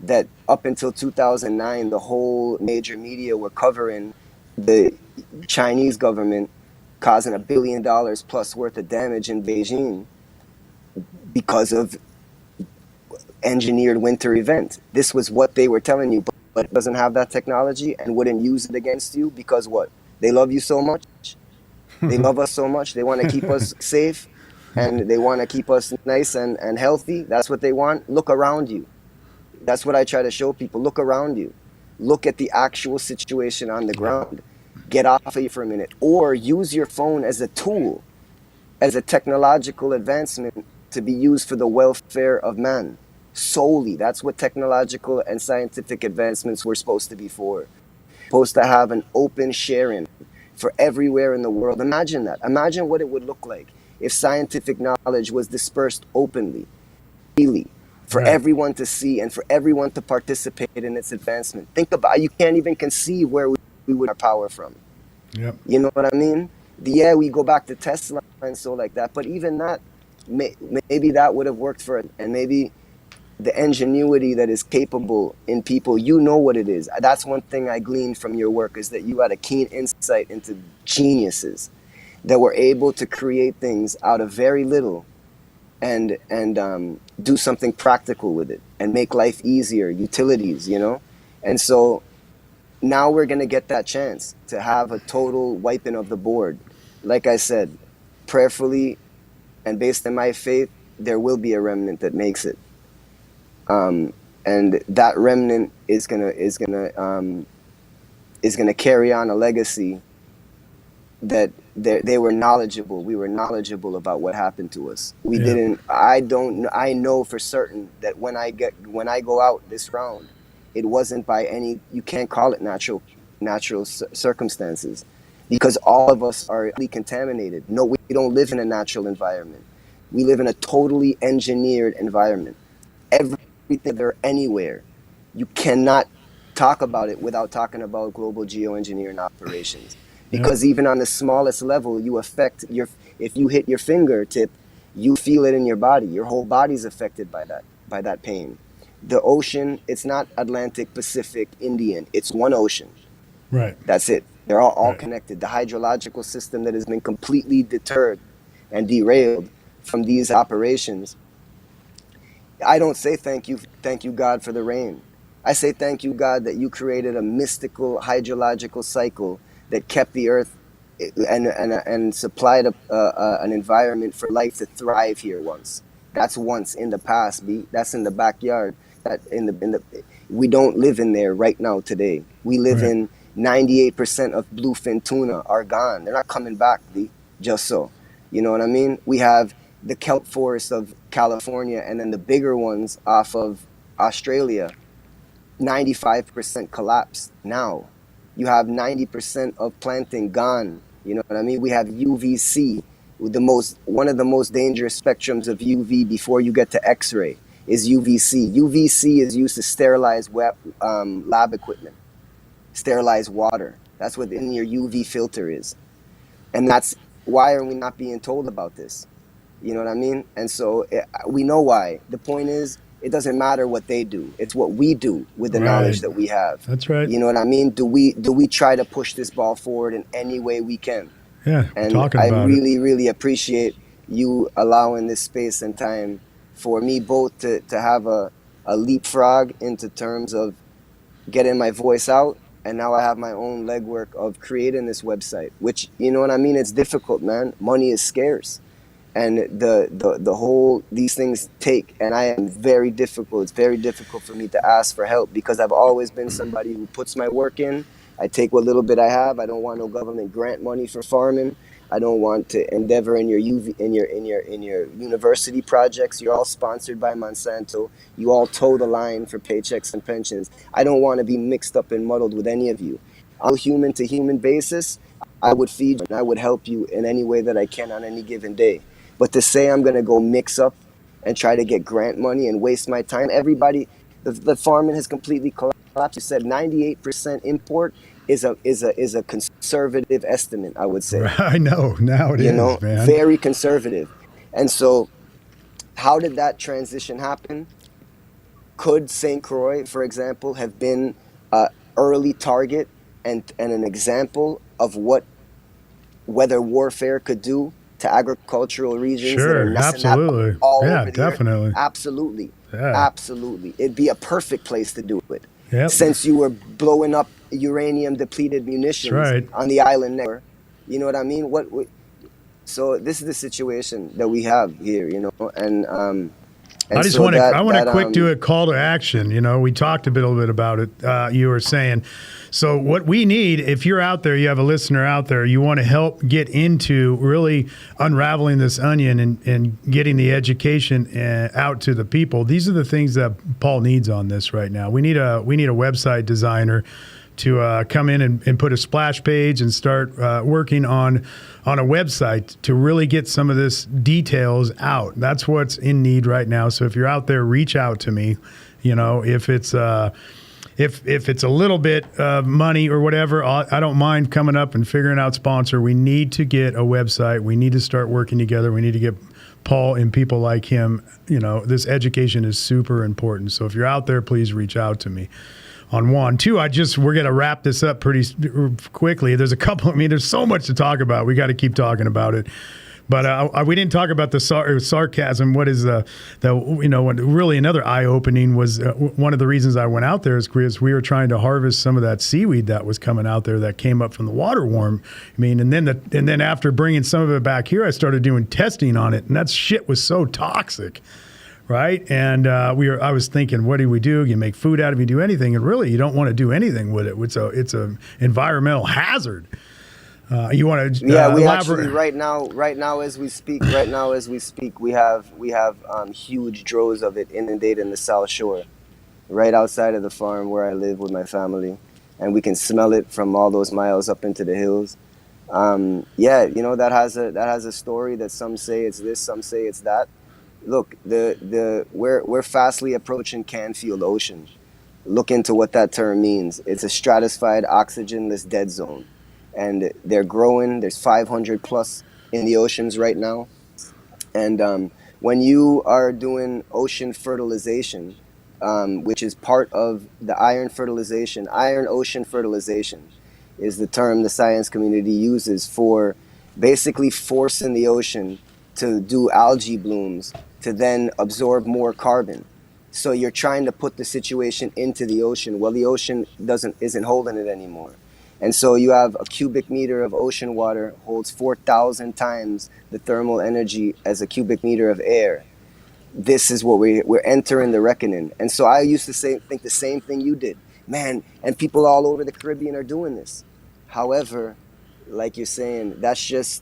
that up until 2009, the whole major media were covering the Chinese government causing $1 billion plus worth of damage in Beijing because of engineered winter event. This was what they were telling you, but it doesn't have that technology and wouldn't use it against you because what? They love you so much. They love us so much. They want to keep us safe and they want to keep us nice and healthy. That's what they want. Look around you. That's what I try to show people. Look around you. Look at the actual situation on the ground. Get off of you for a minute. Or use your phone as a tool, as a technological advancement to be used for the welfare of man. Solely. That's what technological and scientific advancements were supposed to be for. Supposed to have an open sharing for everywhere in the world. Imagine that. Imagine what it would look like if scientific knowledge was dispersed openly, freely, for everyone to see and for everyone to participate in its advancement. Think about it. You can't even conceive where we would our power from. Yep. You know what I mean? Yeah, we go back to Tesla and so like that, but even that, maybe that would have worked for it. And maybe the ingenuity that is capable in people, you know what it is. That's one thing I gleaned from your work, is that you had a keen insight into geniuses that were able to create things out of very little and do something practical with it and make life easier, utilities, you know? And so now we're going to get that chance to have a total wiping of the board. Like I said, prayerfully and based on my faith, there will be a remnant that makes it. And that remnant is gonna carry on a legacy that they were knowledgeable. We were knowledgeable about what happened to us. We didn't. I know for certain that when I go out this round, it wasn't by any. You can't call it natural circumstances, because all of us are contaminated. No, we don't live in a natural environment. We live in a totally engineered environment. Everything there anywhere. You cannot talk about it without talking about global geoengineering operations. Because even on the smallest level, you affect if you hit your fingertip, you feel it in your body. Your whole body's affected by that pain. The ocean, it's not Atlantic, Pacific, Indian. It's one ocean. Right. That's it. They're all connected. The hydrological system that has been completely deterred and derailed from these operations. I don't say thank you God for the rain. I say thank you God that you created a mystical hydrological cycle that kept the earth and supplied an environment for life to thrive here once. That's once in the past, B. That's in the backyard. That we don't live in there right now today. We live in 98% of bluefin tuna are gone. They're not coming back, B. Just so. You know what I mean? We have the kelp forest of California and then the bigger ones off of Australia, 95% collapsed now. You have 90% of planting gone. You know what I mean? We have UVC, one of the most dangerous spectrums of UV before you get to X-ray is UVC. UVC is used to sterilize lab equipment, sterilize water. That's what in your UV filter is. And that's why are we not being told about this? You know what I mean? And so we know why. The point is, it doesn't matter what they do. It's what we do with the knowledge that we have. That's right. You know what I mean? Do we try to push this ball forward in any way we can? Yeah, and I really appreciate you allowing this space and time for me both to have a leapfrog into terms of getting my voice out. And now I have my own legwork of creating this website, which, you know what I mean? It's difficult, man. Money is scarce. And the whole, these things take, and I am very difficult. It's very difficult for me to ask for help because I've always been somebody who puts my work in. I take what little bit I have. I don't want no government grant money for farming. I don't want to endeavor in your university projects. You're all sponsored by Monsanto. You all toe the line for paychecks and pensions. I don't want to be mixed up and muddled with any of you. On a human to human basis, I would feed you and I would help you in any way that I can on any given day. But to say I'm going to go mix up and try to get grant money and waste my time, everybody, the farming has completely collapsed. You said 98% import is a conservative estimate, I would say. I know, now it is, man. Very conservative. And so how did that transition happen? could St. Croix, for example, have been an early target and an example of what weather warfare could do to agricultural regions that are Sure, messing that up absolutely. all Yeah, over the earth? definitely. Absolutely. Yeah. Absolutely. It'd be a perfect place to do it. Yep. Since you were blowing up uranium depleted munitions That's right. on the island next, you know what I mean? So this is the situation that we have here, you know, and I just so want to. that, I want to that, quick do a call to action. You know, we talked a little bit about it. You were saying, so what we need, if you're out there, you have a listener out there, you want to help get into really unraveling this onion and getting the education out to the people. These are the things that Paul needs on this right now. We need a website designer to come in and put a splash page and start working on a website to really get some of this details out. That's what's in need right now. So if you're out there, reach out to me. You know, if it's if it's a little bit of money or whatever, I don't mind coming up and figuring out sponsor. We need to get a website. We need to start working together. We need to get Paul and people like him. You know, this education is super important. So if you're out there, please reach out to me. On one. Two, we're going to wrap this up pretty quickly. There's a couple, there's so much to talk about. We got to keep talking about it. But we didn't talk about the sarcasm. What is really another eye-opening was one of the reasons I went out there is because we were trying to harvest some of that seaweed that was coming out there that came up from the water worm. And then after bringing some of it back here, I started doing testing on it, and that shit was so toxic. Right. And I was thinking, what do we do? You make food out of it, you do anything. And really, you don't want to do anything with it. It's a environmental hazard. You want to we elaborate? Actually right now as we speak, we have huge droves of it inundating the South Shore, right outside of the farm where I live with my family, and we can smell it from all those miles up into the hills. That has a story that some say it's this, some say it's that. Look, we're fastly approaching Canfield Ocean. Look into what that term means. It's a stratified, oxygenless dead zone, and they're growing. There's 500 plus in the oceans right now. And when you are doing ocean fertilization, which is part of the iron ocean fertilization is the term the science community uses for basically forcing the ocean to do algae blooms to then absorb more carbon. So you're trying to put the situation into the ocean. Well, the ocean isn't holding it anymore. And so you have a cubic meter of ocean water holds 4,000 times the thermal energy as a cubic meter of air. This is what we're entering the reckoning. And so I used to think the same thing you did. Man, and people all over the Caribbean are doing this. However, like you're saying, that's just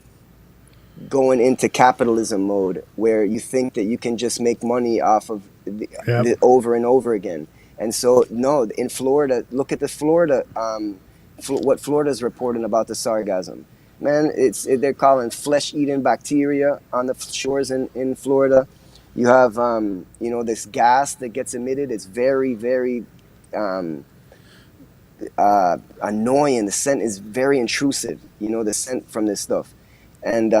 going into capitalism mode where you think that you can just make money off of the over and over again. And so, no, in Florida, look at the Florida, what Florida's reporting about the sargassum. Man, they're calling flesh-eating bacteria on the shores in Florida. You have, this gas that gets emitted. It's very, very annoying. The scent is very intrusive, the scent from this stuff. And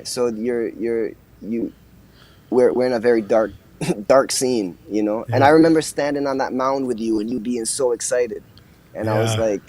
so we're in a very dark scene, Yeah. And I remember standing on that mound with you and you being so excited. And I was like,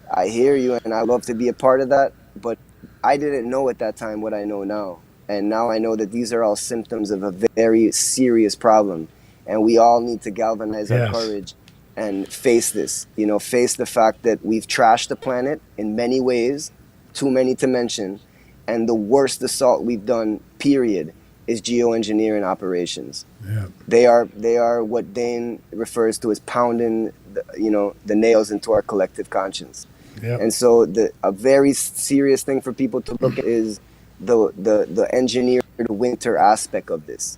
I hear you and I love to be a part of that, but I didn't know at that time what I know now. And now I know that these are all symptoms of a very serious problem. And we all need to galvanize our courage and face this, face the fact that we've trashed the planet in many ways, too many to mention, and the worst assault we've done, period, is geoengineering operations. Yeah. They are what Dane refers to as pounding, the nails into our collective conscience. Yep. And so a very serious thing for people to look at is the engineered winter aspect of this,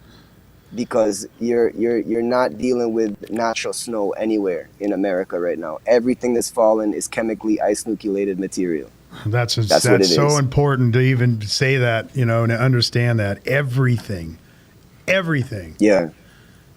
because you're not dealing with natural snow anywhere in America right now. Everything that's fallen is chemically ice-nucleated material. That's so important to even say that, and to understand that everything, yeah,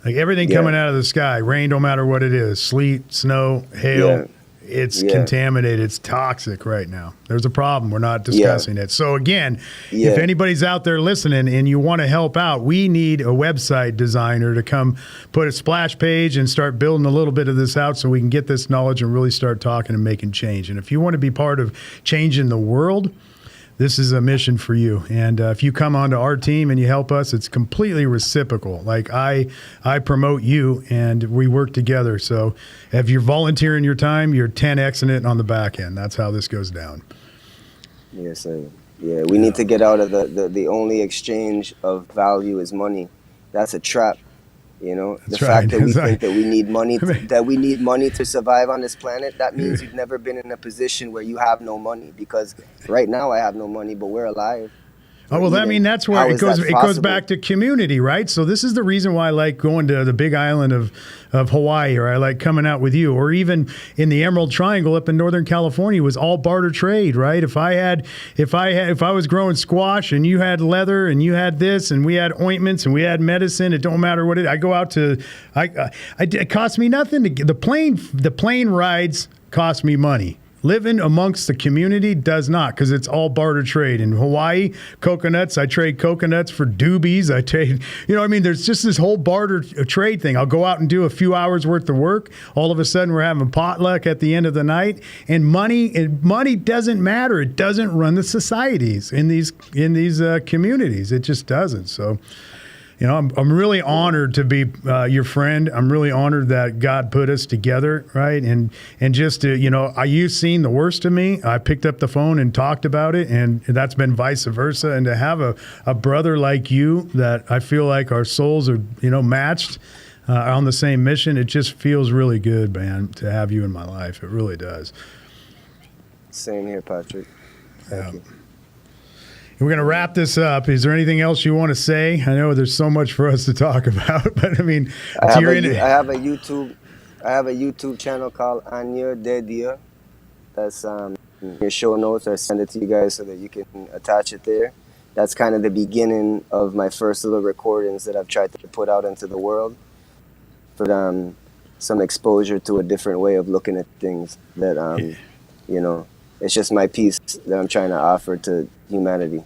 like everything coming out of the sky, rain, no matter what it is, sleet, snow, hail, it's Yeah. contaminated. It's toxic right now. There's a problem. We're not discussing it. So again, if anybody's out there listening and you want to help out, we need a website designer to come put a splash page and start building a little bit of this out so we can get this knowledge and really start talking and making change. And if you want to be part of changing the world, this is a mission for you. And if you come onto our team and you help us, it's completely reciprocal. Like I promote you and we work together. So if you're volunteering your time, you're 10xing it on the back end. That's how this goes down. Yes, sir. Yeah, we need to get out of the only exchange of value is money. That's a trap. You know, the fact that we think that we need money to survive on this planet, that means you've never been in a position where you have no money, because right now I have no money, but we're alive. Oh, well, I mean, that's where it goes. It goes back to community, right? So this is the reason why I like going to the big island of Hawaii, or I like coming out with you, or even in the Emerald Triangle up in Northern California was all barter trade, right? If I was growing squash and you had leather and you had this and we had ointments and we had medicine, it don't matter what I go out to. It cost me nothing to get the plane rides cost me money. Living amongst the community does not, because it's all barter trade. In Hawaii, coconuts, I trade coconuts for doobies. I trade, there's just this whole barter trade thing. I'll go out and do a few hours worth of work. All of a sudden, we're having potluck at the end of the night. And money doesn't matter. It doesn't run the societies in these communities. It just doesn't. So, I'm really honored to be your friend. I'm really honored that God put us together, right? And just to, you've seen the worst of me. I picked up the phone and talked about it, and that's been vice versa. And to have a brother like you that I feel like our souls are, matched on the same mission, it just feels really good, man, to have you in my life. It really does. Same here, Patrick. Thank you. We're going to wrap this up. Is there anything else you want to say? I know there's so much for us to talk about, but I mean, I have a YouTube channel called Anya De Dia. That's your show notes. I send it to you guys so that you can attach it there. That's kind of the beginning of my first little recordings that I've tried to put out into the world, for some exposure to a different way of looking at things. That it's just my piece that I'm trying to offer to humanity.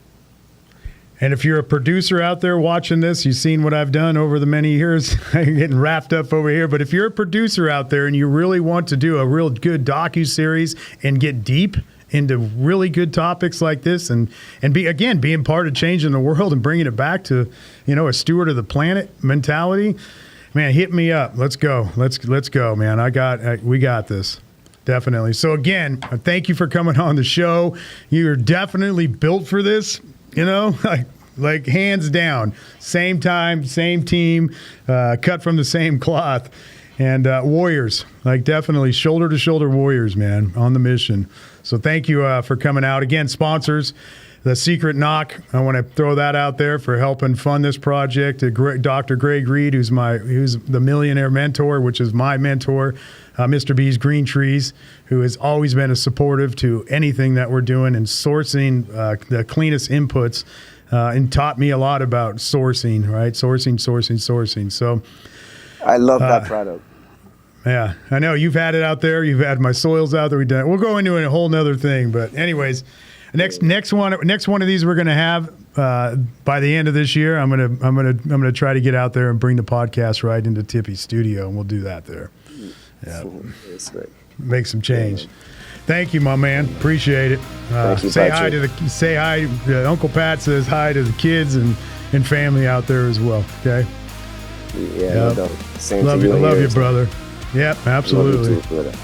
And if you're a producer out there watching this, you've seen what I've done over the many years. I'm getting wrapped up over here. But if you're a producer out there and you really want to do a real good docuseries and get deep into really good topics like this, and being part of changing the world and bringing it back to, a steward of the planet mentality, man, hit me up. Let's go. Let's go, man. We got this. Definitely. So again, thank you for coming on the show. You're definitely built for this, like hands down. Same time, same team, cut from the same cloth. And warriors, like definitely shoulder to shoulder warriors, man, on the mission. So thank you for coming out. Again, sponsors, The Secret Knock. I want to throw that out there for helping fund this project. Dr. Greg Reed, who's the Millionaire Mentor, which is my mentor. Mr. B's Green Trees, who has always been supportive to anything that we're doing and sourcing the cleanest inputs, and taught me a lot about sourcing, right? Sourcing. So I love that product. Yeah, I know you've had it out there. You've had my soils out there. We'll go into a whole nother thing, but anyways, next one of these we're gonna have by the end of this year. I'm gonna try to get out there and bring the podcast right into Tippy's studio, and we'll do that there. Yeah, that's great. Make some change. Thank you, my man. Appreciate it. Thank you, say Patrick. hi. Uncle Pat says hi to the kids and family out there as well. Okay. Yeah, no doubt. Same to you. Love you, brother. Yep, absolutely. Love you too, brother.